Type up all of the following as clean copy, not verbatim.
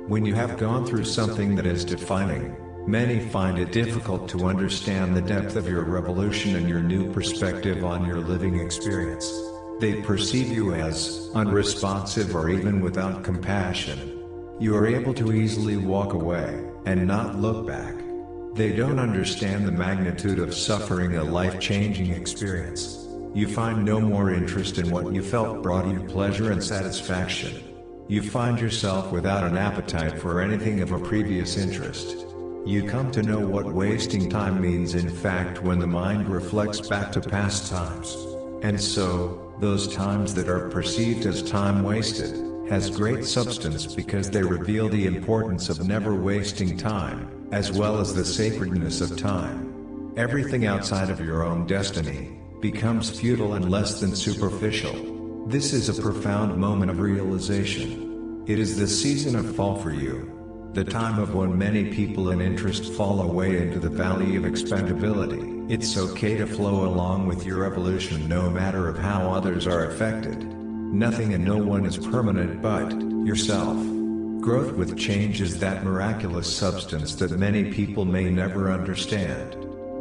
When you have gone through something that is defining, many find it difficult to understand the depth of your revolution and your new perspective on your living experience. They perceive you as unresponsive or even without compassion. You are able to easily walk away and not look back. They don't understand the magnitude of suffering a life-changing experience. You find no more interest in what you felt brought you pleasure and satisfaction. You find yourself without an appetite for anything of a previous interest. You come to know what wasting time means in fact when the mind reflects back to past times. And so, those times that are perceived as time wasted, has great substance because they reveal the importance of never wasting time, as well as the sacredness of time. Everything outside of your own destiny becomes futile and less than superficial. This is a profound moment of realization. It is the season of fall for you. The time of when many people in interest fall away into the valley of expendability. It's okay to flow along with your evolution no matter of how others are affected. Nothing and no one is permanent but yourself. Growth with change is that miraculous substance that many people may never understand.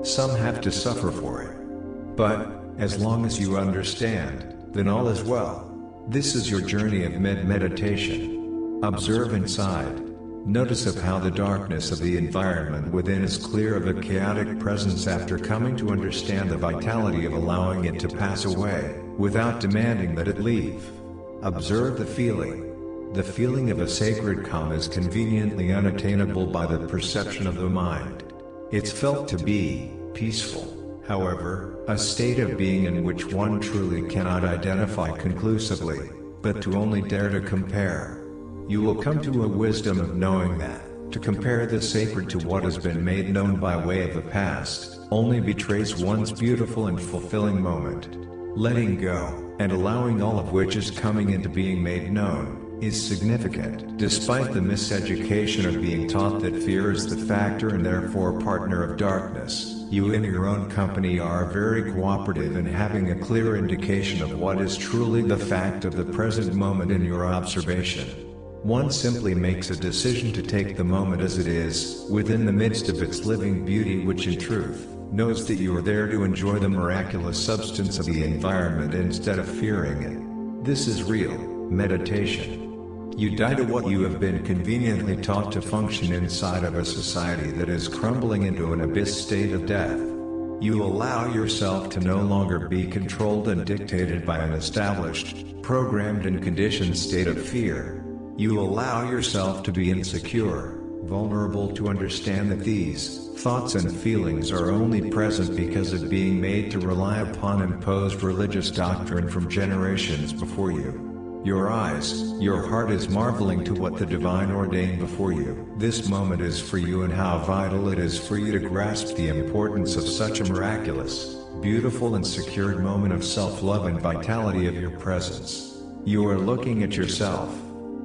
Some have to suffer for it. But, as long as you understand, then all is well. This is your journey of meditation. Observe inside. Notice of how the darkness of the environment within is clear of a chaotic presence after coming to understand the vitality of allowing it to pass away, without demanding that it leave. Observe the feeling. The feeling of a sacred calm is conveniently unattainable by the perception of the mind. It's felt to be peaceful. However, a state of being in which one truly cannot identify conclusively, but to only dare to compare. You will come to a wisdom of knowing that, to compare the sacred to what has been made known by way of the past, only betrays one's beautiful and fulfilling moment. Letting go, and allowing all of which is coming into being made known, is significant. Despite the miseducation of being taught that fear is the factor and therefore partner of darkness, you in your own company are very cooperative in having a clear indication of what is truly the fact of the present moment in your observation. One simply makes a decision to take the moment as it is, within the midst of its living beauty, which in truth, knows that you are there to enjoy the miraculous substance of the environment instead of fearing it. This is real meditation. You die to what you have been conveniently taught to function inside of a society that is crumbling into an abyss state of death. You allow yourself to no longer be controlled and dictated by an established, programmed and conditioned state of fear. You allow yourself to be insecure, vulnerable to understand that these thoughts and feelings are only present because of being made to rely upon imposed religious doctrine from generations before you. Your eyes, your heart is marveling to what the divine ordained before you. This moment is for you and how vital it is for you to grasp the importance of such a miraculous, beautiful and secured moment of self-love and vitality of your presence. You are looking at yourself.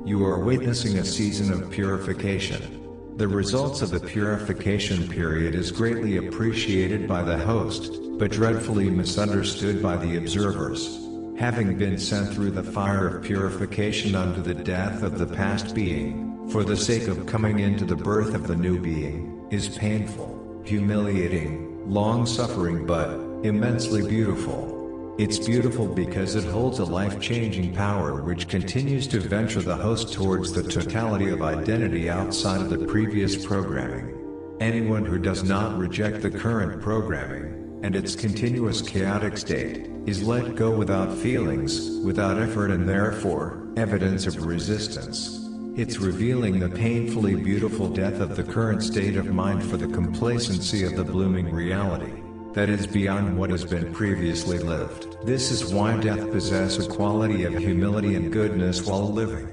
You are witnessing a season of purification. The results of the purification period is greatly appreciated by the host, but dreadfully misunderstood by the observers. Having been sent through the fire of purification unto the death of the past being, for the sake of coming into the birth of the new being, is painful, humiliating, long-suffering but immensely beautiful. It's beautiful because it holds a life-changing power which continues to venture the host towards the totality of identity outside of the previous programming. Anyone who does not reject the current programming, and its continuous chaotic state, is let go without feelings, without effort and therefore, evidence of resistance. It's revealing the painfully beautiful death of the current state of mind for the complacency of the blooming reality that is beyond what has been previously lived. This is why death possesses a quality of humility and goodness while living.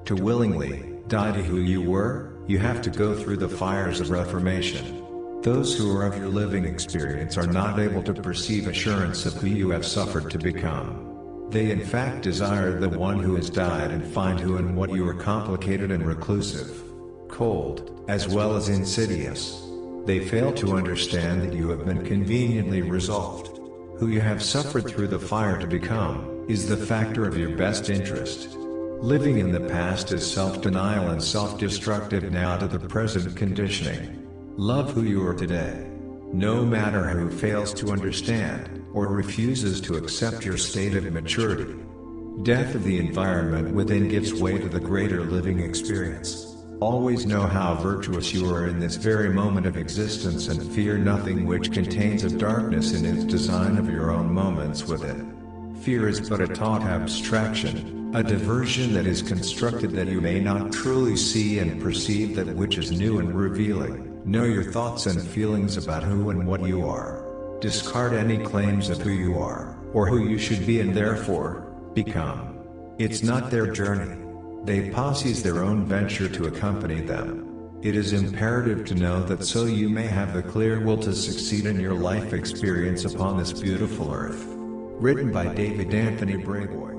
To willingly die to who you were, you have to go through the fires of reformation. Those who are of your living experience are not able to perceive assurance of who you have suffered to become. They in fact desire the one who has died and find who and what you are complicated and reclusive, cold, as well as insidious. They fail to understand that you have been conveniently resolved. Who you have suffered through the fire to become, is the factor of your best interest. Living in the past is self-denial and self-destructive now to the present conditioning. Love who you are today. No matter who fails to understand, or refuses to accept your state of maturity. Death of the environment within gives way to the greater living experience. Always know how virtuous you are in this very moment of existence and fear nothing which contains of darkness in its design of your own moments with it. Fear is but a taught abstraction, a diversion that is constructed that you may not truly see and perceive that which is new and revealing. Know your thoughts and feelings about who and what you are. Discard any claims of who you are, or who you should be and therefore, become. It's not their journey. They possess their own venture to accompany them. It is imperative to know that so you may have the clear will to succeed in your life experience upon this beautiful earth. Written by David Anthony Brayboy.